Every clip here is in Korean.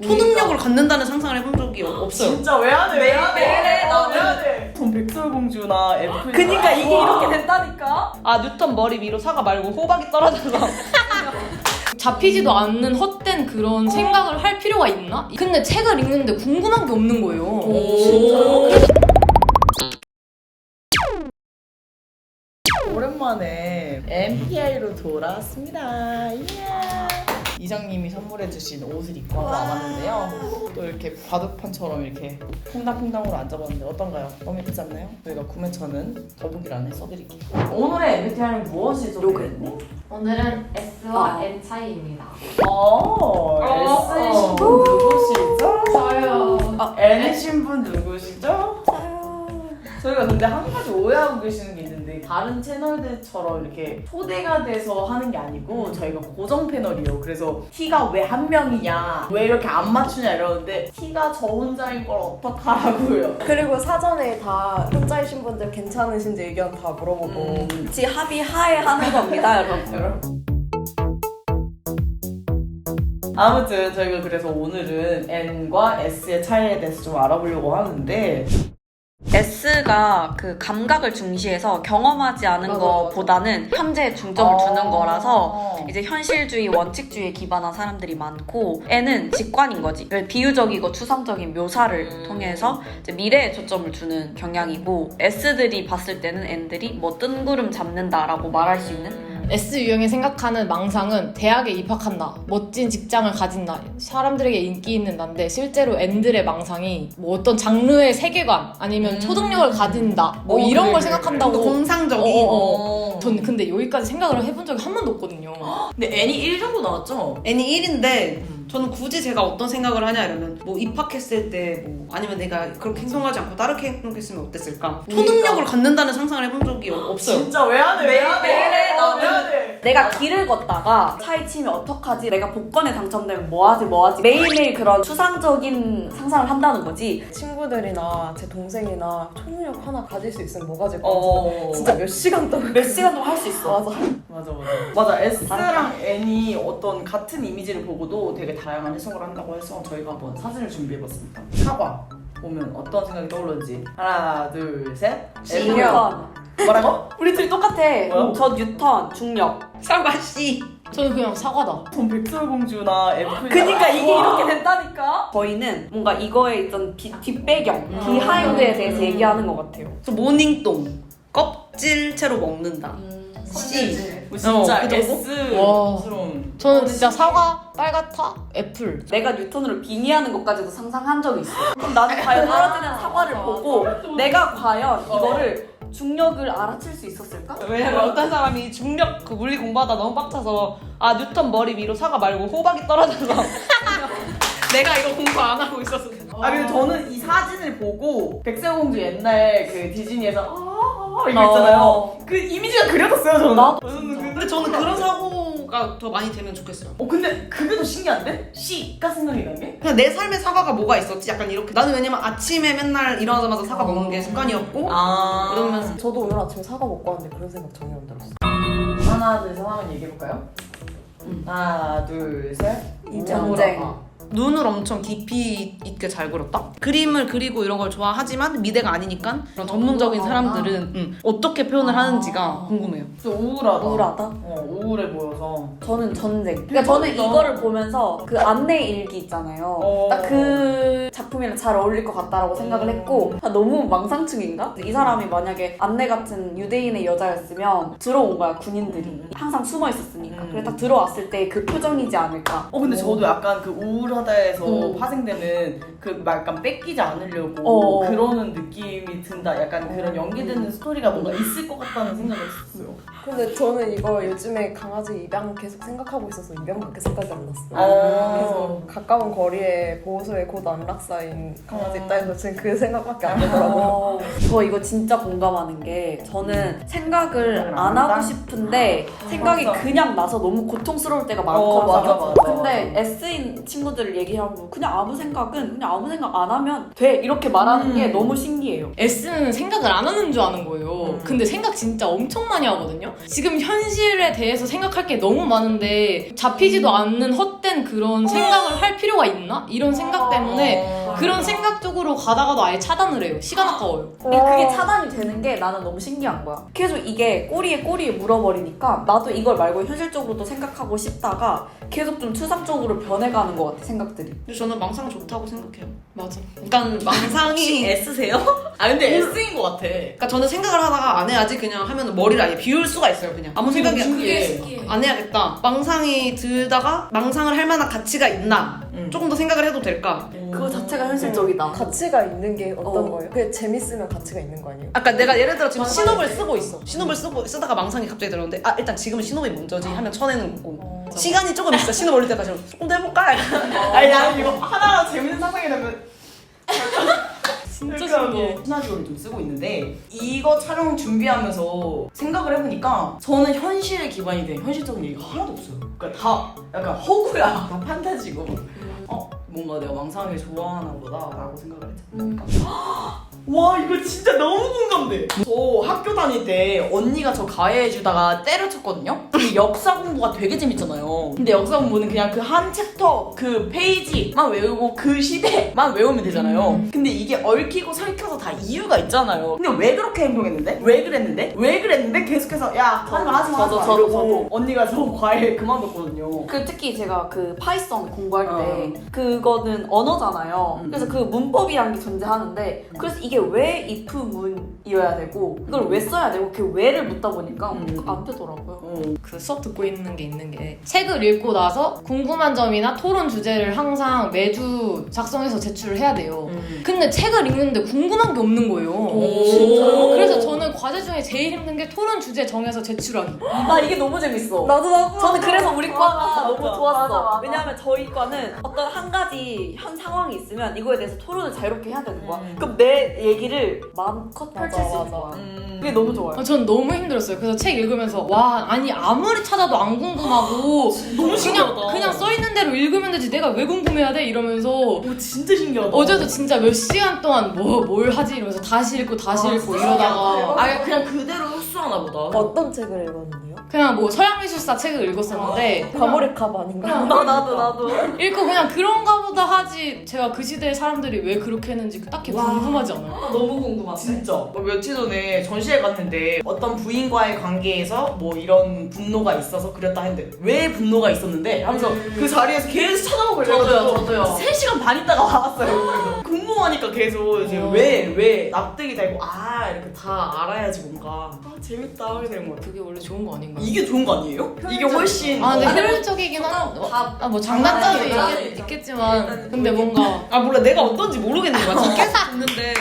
초능력을 갖는다는 상상을 해본 적이 없어요. 진짜 왜 안 해? 왜 안 해? 왜 왜 안 해? 전 백설공주나 애플. 그니까 이게 이렇게 된다니까? 아 뉴턴 머리 위로 사과 말고 호박이 떨어져서 잡히지도 않는 헛된 그런 생각을 할 필요가 있나? 근데 책을 읽는데 궁금한 게 없는 거예요. 오랜만에 MPI로 돌아왔습니다. 이야. 이장님이 선물해주신 옷을 입고 와봤는데요. 또 이렇게 바둑판처럼 이렇게 퐁당퐁당으로 앉아봤는데 어떤가요? 마음에 들지 않나요? 저희가 구매처는 더보기란에 써드릴게요. 오늘의 MBTI는 무엇이 소개됐니? 오늘은 S와 N 차이입니다. S이신 분 누구시죠? 저요. N이신 분 누구시죠? 저희가 근데 한 가지 오해하고 계시는 게 있는데 다른 채널들처럼 이렇게 초대가 돼서 하는 게 아니고 저희가 고정 패널이에요. 그래서 T가 왜 한 명이냐, 왜 이렇게 안 맞추냐 이러는데 T가 저 혼자인 걸 어떡하라고요. 그리고 사전에 다 혼자이신 분들 괜찮으신지 의견 다 물어보고 같이 합의하에 하는 겁니다, 여러분. 아무튼 저희가 그래서 오늘은 N과 S의 차이에 대해서 좀 알아보려고 하는데 S가 그 감각을 중시해서 경험하지 않은 것보다는 현재에 중점을 두는 거라서 이제 현실주의, 원칙주의에 기반한 사람들이 많고 N은 직관인 거지. 비유적이고 추상적인 묘사를 통해서 이제 미래에 초점을 두는 경향이고 S들이 봤을 때는 N들이 뭐 뜬구름 잡는다라고 말할 수 있는 S 유형이 생각하는 망상은 대학에 입학한다, 멋진 직장을 가진다, 사람들에게 인기 있는 난데 실제로 N들의 망상이 뭐 어떤 장르의 세계관 아니면 초능력을 가진다 뭐 이런 걸 생각한다고. 좀 더 공상적인. 전 근데 여기까지 생각을 해본 적이 한 번도 없거든요. 근데 N이 1 정도 나왔죠? N이 1인데 저는 굳이 제가 어떤 생각을 하냐 이러면 뭐 입학했을 때 뭐 아니면 내가 그렇게 행동하지 않고 다르게 행동했으면 어땠을까? 초능력을 갖는다는 상상을 해본 적이 없어요. 진짜 왜 안 해? 왜 안 해? 왜 안 해? 내가 길을 걷다가 차에 치면 어떡하지? 내가 복권에 당첨되면 뭐하지? 매일매일 그런 추상적인 상상을 한다는 거지. 친구들이나 제 동생이나 초능력 하나 가질 수 있으면 뭐 가질 것 같아? 진짜 몇 시간 동안 몇 시간 동안 할 수 있어. 맞아. 맞아. S랑 N이 어떤 같은 이미지를 보고도 되게 다양한 해석을 한다고 해서 저희가 한번 사진을 준비해봤습니다. 사과 보면 어떤 생각이 떠오르는지 하나, 둘, 셋. 뉴턴. 뭐라고? 우리 둘이 똑같아. 뭐야? 저 뉴턴, 중력. 사과 씨. 저는 그냥 사과다. 전 백설공주나 애플. 그니까 이게 이렇게 된다니까? 저희는 뭔가 이거에 있던 뒷배경, 비하인드에 대해서 얘기하는 것 같아요. 저 모닝똥 껍질채로 먹는다. C. 진짜 그 정도? S스러운. 저는 진짜 사과, 빨갛다, 애플. 내가 뉴턴으로 빙의하는 것까지도 상상한 적이 있어. 그럼 나는 과연 떨어지는 사과를 보고 내가 과연 이거를 중력을 알아챌 수 있었을까? 왜냐면 어떤 사람이 중력 그 물리 공부하다 너무 빡쳐서 아 뉴턴 머리 위로 사과 말고 호박이 떨어져서 내가 이거 공부 안 하고 있었어. 근데 저는 이 사진을 보고 백설공주 옛날 그 디즈니에서 이거 있잖아요. 그 이미지가 그려졌어요 저는. 근데 저는 그런 사고가 더 많이 되면 좋겠어요. 근데 그게 더 신기한데? C가 생각이 난 게? 그냥 내 삶에 사과가 뭐가 있었지? 약간 이렇게 나는 왜냐면 아침에 맨날 일어나자마자 사과 먹는 게 습관이었고 그러면서 저도 오늘 아침에 사과 먹고 왔는데 그런 생각 전혀 안 들었어. 하나 둘 셋 하면 얘기해볼까요? 하나 둘 셋. 이전쟁. 눈을 엄청 깊이 있게 잘 그렸다? 그림을 그리고 이런 걸 좋아하지만 미대가 아니니까 그런 전문적인 사람들은 어떻게 표현을 하는지가 궁금해요. 진짜 우울하다. 우울하다? 우울해 보여서. 저는 전쟁. 그러니까 저는 이거를 보면서 그 안내 일기 있잖아요. 딱 그 작품이랑 잘 어울릴 것 같다라고 생각을 했고 너무 망상충인가? 이 사람이 만약에 안내 같은 유대인의 여자였으면 들어온 거야, 군인들이. 항상 숨어 있었으니까. 그래 딱 들어왔을 때 그 표정이지 않을까. 근데 저도 약간 그 우울하다에서 파생되는 그 약간 뺏기지 않으려고 그러는 느낌이 든다. 약간 그런 연기되는 스토리가 뭔가 있을 것 같다는 생각을 했어요. 근데 저는 이거 요즘에 강아지 입양 계속 생각하고 있어서 입양밖에 생각이 안 났어요. 그래서 가까운 거리에 보호소에 곧 안락사인 강아지 있다 해서 지금 그 생각밖에 안 나더라고요. 저 이거 진짜 공감하는 게 저는 생각을 안 하고 싶은데 생각이 맞아. 그냥 나서 너무 고통스러울 때가 많거든요. 맞아. 근데 S인 친구들이 생각들을 얘기하고 그냥 아무 생각은 그냥 아무 생각 안 하면 돼 이렇게 말하는 게 너무 신기해요. S는 생각을 안 하는 줄 아는 거예요. 근데 생각 진짜 엄청 많이 하거든요. 지금 현실에 대해서 생각할 게 너무 많은데 잡히지도 않는 헛된 그런 생각을 할 필요가 있나? 이런 생각 때문에 그런 생각 쪽으로 가다가도 아예 차단을 해요. 시간 아까워요. 근데 그게 차단이 되는 게 나는 너무 신기한 거야. 계속 이게 꼬리에 물어버리니까 나도 이걸 말고 현실적으로도 생각하고 싶다가 계속 좀 추상적으로 변해가는 것 같아, 생각들이. 근데 저는 망상 좋다고 생각해요. 맞아. 그러니까 망상이 S세요? 아 근데 S인 것 같아. 그러니까 저는 생각을 하다가 안 해야지 그냥 하면 머리를 아예 비울 수가 있어요. 그냥 아무 생각이 신기해. 안 해야겠다. 망상이 들다가 망상을 할 만한 가치가 있나? 조금 더 생각을 해도 될까? 그거 자체가 현실적이다. 가치가 있는 게 어떤 거예요? 그게 재밌으면 가치가 있는 거 아니에요? 아까 내가 예를 들어 지금 신호를 쓰고 있어. 신호를 쓰다가 망상이 갑자기 들었는데 아 일단 지금은 신호이 먼저지 하면 쳐내는 거고 시간이 조금 있어. 신호 올릴 때까지 조금 더 해볼까? 아니 나는 이거 하나 재밌는 상상이 되면 진짜 신기해. 신기해. 시나리오를 좀 쓰고 있는데 이거 촬영 준비하면서 생각을 해보니까 저는 현실에 기반이 된 현실적인 얘기가 하나도 없어요. 그러니까 다 약간 허구야. 다 판타지고 뭔가 내가 망상을 좋아하나 보다라고 생각을 했잖아. 와 이거 진짜 너무 공감돼. 저 학교 다닐 때 언니가 저 가해해주다가 때려쳤거든요. 근데 역사 공부가 되게 재밌잖아요. 근데 역사 공부는 그냥 그 한 챕터 그 페이지만 외우고 그 시대만 외우면 되잖아요. 근데 이게 얽히고 설켜서 다 이유가 있잖아요. 근데 왜 그렇게 행동했는데? 왜 그랬는데? 계속해서 야 하지마 이러고 언니가 저 과외 그만뒀거든요. 그 특히 제가 그 파이썬 공부할 때 그거는 언어잖아요. 그래서 그 문법이라는 게 존재하는데 그래서 이게 왜 if문이어야 되고 이걸 왜 써야 되고 그 왜를 묻다 보니까 안 되더라고요. 그 수업 듣고 있는 게 책을 읽고 나서 궁금한 점이나 토론 주제를 항상 매주 작성해서 제출을 해야 돼요. 근데 책을 읽는데 궁금한 게 없는 거예요. 진짜요? 그래서 저는 과제 중에 제일 힘든 게 토론 주제 정해서 제출하기. 나 이게 너무 재밌어. 나도 저는 그래서 우리 과가 너무 좋았어. 맞아. 왜냐하면 저희 과는 어떤 한 가지 현 상황이 있으면 이거에 대해서 토론을 자유롭게 해야 되는 거야. 그럼 내 얘기를 마음껏 펼칠 수 있는 거야. 그게 너무 좋아요. 전 너무 힘들었어요. 그래서 책 읽으면서 와 아니 아무리 찾아도 안 궁금하고 너무 신기하다. 그냥 써 있는 대로 읽으면 되지 내가 왜 궁금해야 돼 이러면서 진짜 신기하다. 어제도 진짜 몇 시간 동안 뭘 하지 이러면서 다시 읽고 이러다가 아 그냥 그대로 흡수하나 보다. 어떤 책을 읽었는데요? 그냥 뭐 서양미술사 책을 읽었었는데 과몰입캅 아닌가? 나도. 읽고 그냥 그런가 보다 하지 제가 그 시대의 사람들이 왜 그렇게 했는지 딱히 궁금하지 않아요. 너무 궁금하다. 진짜 뭐 며칠 전에 전시회 갔는데 어떤 부인과의 관계에서 뭐 이런 분노가 있어서 그렸다 했는데 왜 분노가 있었는데 하면서 그 자리에서 계속 찾아보고 저도요. 3시간 반 있다가 나왔어요. 궁금하니까 계속 이제 왜 납득이 되고 이렇게 다 알아야지 뭔가 재밌다 하게 되는 것 같아. 그게 원래 좋은 거 아닌가요? 이게 좋은 거 아니에요? 이게 훨씬 근데 효율적이긴 뭐 장단점이 있겠지만 근데 뭔가 아 몰라 내가 어떤지 모르겠는 거야. 지금 계속 듣는데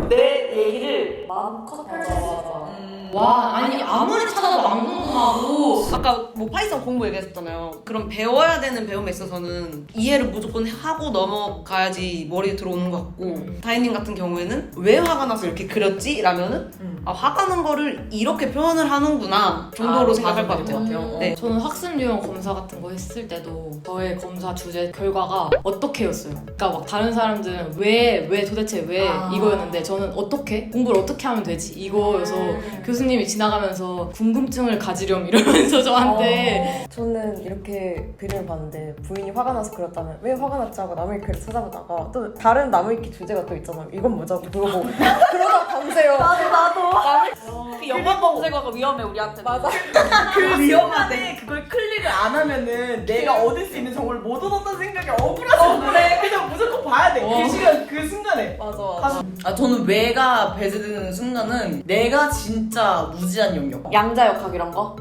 내 얘기를 마음껏 펼칠 수 있어. 와 아니 아무리 찾아도 안 궁금하고 아까 뭐 파이썬 공부 얘기했었잖아요. 그럼 배워야 되는 배움에 있어서는 이해를 무조건 하고 넘어가야지 머리에 들어오는 것 같고 다혜님 같은 경우에는 왜 화가 나서 이렇게 그렸지? 라면은 화가 난 거를 이렇게 표현을 하는구나 정도로 생각할 것 같아요. 네. 저는 학습 유형 검사 같은 거 했을 때도 저의 검사 주제 결과가 어떻게였어요. 그러니까 막 다른 사람들은 왜 도대체 왜 이거였는데 저는 어떻게 공부를 어떻게 하면 되지 이거여서 교수님이 지나가면서 궁금증을 가지렴 이러면서 저한테 저는 이렇게 그림을 봤는데 부인이 화가 나서 그렸다면 왜 화가 났지 하고 나무위키를 찾아보다가 또 다른 나무위키 주제가 또 있잖아요. 이건 뭐죠? 그러고 그러다 밤새요. 나도. 그 영화 검색어가 위험해 우리한테. 맞아. 그 위험한데 그걸 클릭을 안 하면은 내가 얻을 수 있는 정보를 못 얻었다는 생각이 억울해서 그래. 그래서 무조건 봐야 돼. 그 시간 그 순간에. 맞아. 저는 왜가 배제되는 순간은 내가 진짜 무지한 영역. 양자역학 이런 거?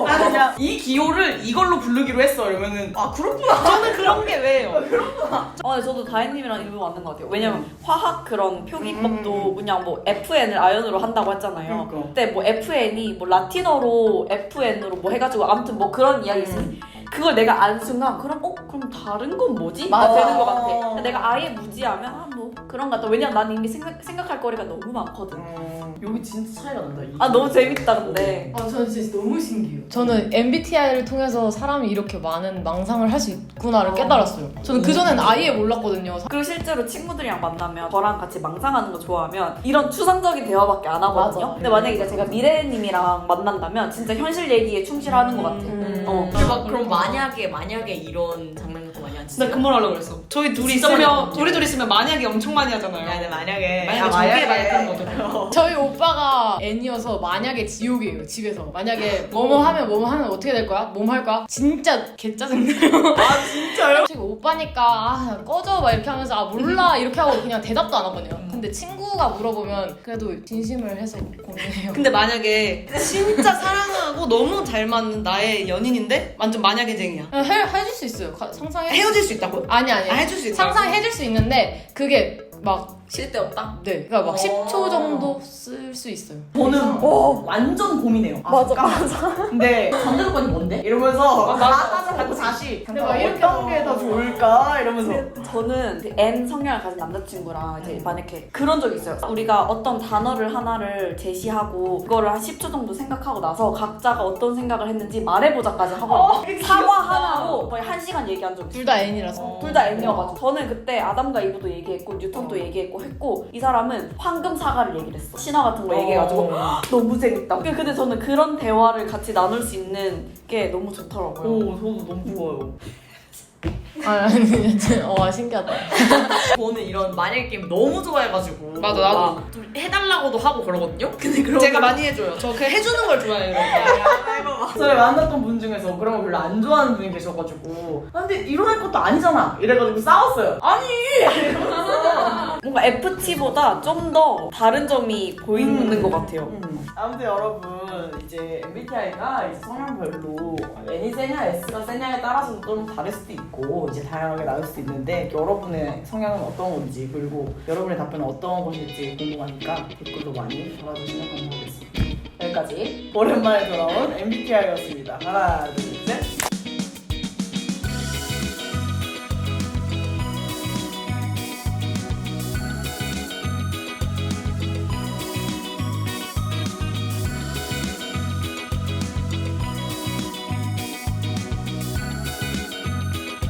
그냥 이 기호를 이걸로 부르기로 했어 이러면은 그렇구나. 저는 그런 게 왜요? 근데 저도 다혜님이랑 이거 맞는 것 같아요. 왜냐면 화학 그런 표기법도 그냥 뭐 FN을 아연으로 한다고 했잖아요. 그러니까. 근데 뭐 FN이 뭐 라틴어로 FN으로 뭐 해가지고 아무튼 뭐 그런 이야기 있으니 그걸 내가 안 순간 그럼 다른 건 뭐지? 맞아. 되는 것 같아. 내가 아예 무지하면 뭐 그런 것 같아. 왜냐면 나는 이미 생각할 거리가 너무 많거든. 여기 진짜 차이가 난다. 너무 재밌다 근데. 저는 진짜 너무 신기해요. 저는 MBTI를 통해서 사람이 이렇게 많은 망상을 할 수 있구나를 깨달았어요. 저는 그전엔 아예 몰랐거든요. 그리고 실제로 친구들이랑 만나면 저랑 같이 망상하는 거 좋아하면 이런 추상적인 대화밖에 안 하거든요. 맞아. 근데 만약에 이제 제가 미래님이랑 만난다면 진짜 현실 얘기에 충실하는 것 같아. 그럼 만약에 이런 장난도 많이 안 나 치세요? 그 말 하려고 그랬어. 저희 둘이 진짜 많이 있으면 하거든요. 우리 둘이 있으면 만약에 엄청 많이 하잖아요. 야, 근데 만약에 만약에 많이 그런 거죠. 저희 오빠가 N이어서 만약에 지옥이에요, 집에서. 만약에 뭐뭐 하면 어떻게 될 거야? 뭐뭐 할 거야? 진짜 개짜증나요. 아 진짜요? 지금 오빠니까 꺼져 막 이렇게 하면서 몰라 이렇게 하고 그냥 대답도 안 하거든요. 근데 친구가 물어보면 그래도 진심을 해서 고민해요. 근데 만약에 진짜 사랑하고 너무 잘 맞는 나의 연인인데 완전 만약에쟁이야. 해줄 수 있어요. 상상해. 헤어질 수 있다고? 아니. 해줄 수 있다고? 상상해줄 수 있는데 그게 막 쓸데없다? 네, 그러니까 막 10초 정도 쓸 수 있어요. 저는 완전 고민해요. 맞아. 근데 전제 조건이 뭔데? 이러면서 자꾸 다시 근데 막 이렇게 어떤 게 더 좋을까? 이러면서 저는 그 N 성향을 가진 남자친구랑 이제 만약에 그런 적이 있어요. 우리가 어떤 단어를 하나를 제시하고 그거를 한 10초 정도 생각하고 나서 각자가 어떤 생각을 했는지 말해보자까지 하거든요. 사과 하나로 거의 1시간 얘기한 적이 있어요. 둘 다 N이라서. 둘 다 N이어가지고 저는 그때 아담과 이브도 얘기했고 뉴턴도 얘기했고 했고 이 사람은 황금 사과를 얘기를 했어. 신화 같은 거 얘기해가지고 너무 재밌다. 근데 저는 그런 대화를 같이 나눌 수 있는 게 너무 좋더라고요. 저도 너무 좋아요. 아니, 신기하다. 저는 이런 만약 게임 너무 좋아해가지고 맞아, 나도. 막 좀 해달라고도 하고 그러거든요? 근데 그런 제가 많이 해줘요. 저 그 해주는 걸 좋아해요. 저희 만났던 분 중에서 그런 거 별로 안 좋아하는 분이 계셔가지고 근데 일어날 것도 아니잖아 이래가지고 싸웠어요. 아니 뭔가 FT보다 좀 더 다른 점이 보이는 것 같아요. 아무튼 여러분 이제 MBTI가 이제 성향별로 N이 세냐 S가 세냐에 따라서 좀 다를 수도 있고 이제 다양하게 나올 수도 있는데 여러분의 성향은 어떤 건지 그리고 여러분의 답변은 어떤 것일지 궁금하니까 댓글로 많이 달아주시면 감사하겠습니다. 여기까지 오랜만에 돌아온 MBTI였습니다. 하나 둘